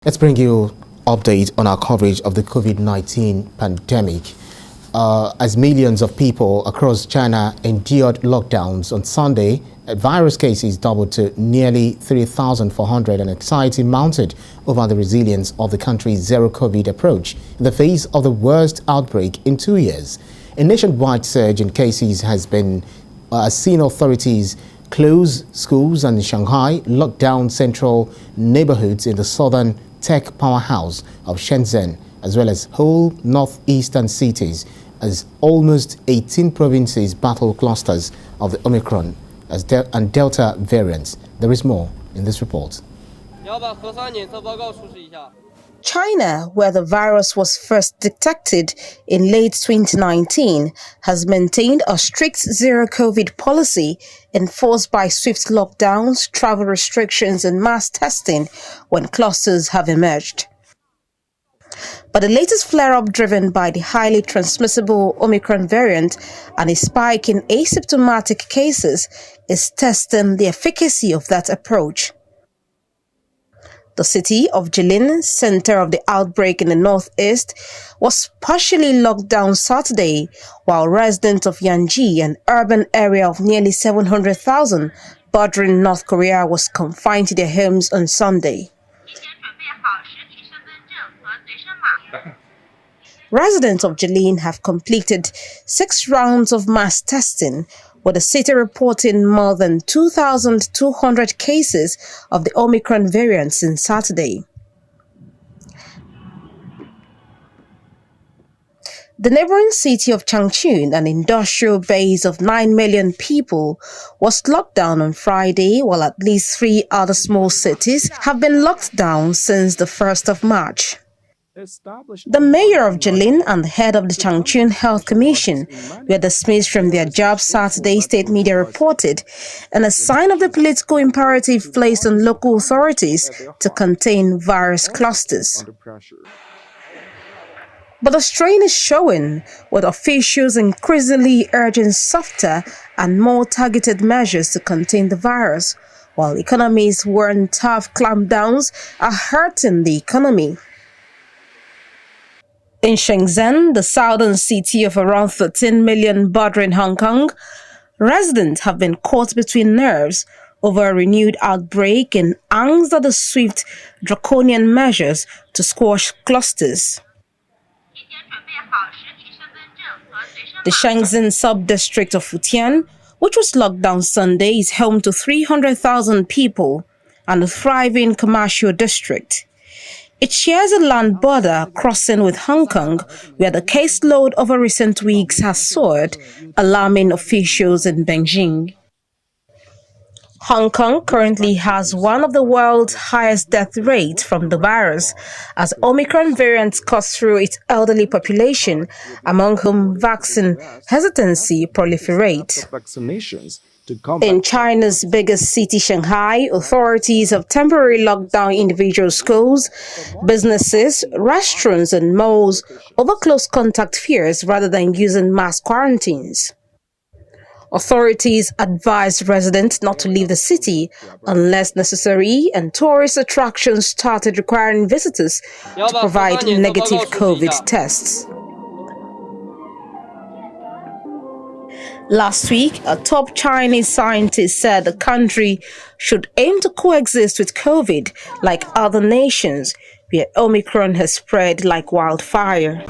Let's bring you update on our coverage of the COVID-19 pandemic. As millions of people across China endured lockdowns on Sunday, virus cases doubled to nearly 3,400 and anxiety mounted over the resilience of the country's zero-COVID approach in the face of the worst outbreak in 2 years. A nationwide surge in cases has been seen authorities close schools and in Shanghai lock down central neighborhoods in the southern tech powerhouse of Shenzhen, as well as whole northeastern cities, as almost 18 provinces battle clusters of the Omicron and Delta variants. There is more in this report. China, where the virus was first detected in late 2019, has maintained a strict zero-COVID policy enforced by swift lockdowns, travel restrictions and mass testing when clusters have emerged. But the latest flare-up, driven by the highly transmissible Omicron variant and a spike in asymptomatic cases, is testing the efficacy of that approach. The city of Jilin, center of the outbreak in the northeast, was partially locked down Saturday, while residents of Yanji, an urban area of nearly 700,000 bordering North Korea, was confined to their homes on Sunday. Residents of Jilin have completed 6 rounds of mass testing, with the city reporting more than 2,200 cases of the Omicron variant since Saturday. The neighboring city of Changchun, an industrial base of 9 million people, was locked down on Friday, while at least 3 other small cities have been locked down since the 1st of March. The mayor of Jilin and the head of the Changchun Health Commission were dismissed from their jobs, Saturday, state media reported, and a sign of the political imperative placed on local authorities to contain virus clusters. But the strain is showing, with officials increasingly urging softer and more targeted measures to contain the virus, while economies warn tough clampdowns are hurting the economy. In Shenzhen, the southern city of around 13 million bordering Hong Kong, residents have been caught between nerves over a renewed outbreak and angst at the swift draconian measures to squash clusters. The Shenzhen sub-district of Futian, which was locked down Sunday, is home to 300,000 people and a thriving commercial district. It shares a land border crossing with Hong Kong, where the caseload over recent weeks has soared, alarming officials in Beijing. Hong Kong currently has one of the world's highest death rates from the virus, as Omicron variants cuts through its elderly population, among whom vaccine hesitancy proliferates. In China's biggest city, Shanghai, authorities have temporarily locked down individual schools, businesses, restaurants and malls over close contact fears rather than using mass quarantines. Authorities advised residents not to leave the city unless necessary, and tourist attractions started requiring visitors to provide negative COVID tests. Last week, a top Chinese scientist said the country should aim to coexist with COVID like other nations, where Omicron has spread like wildfire.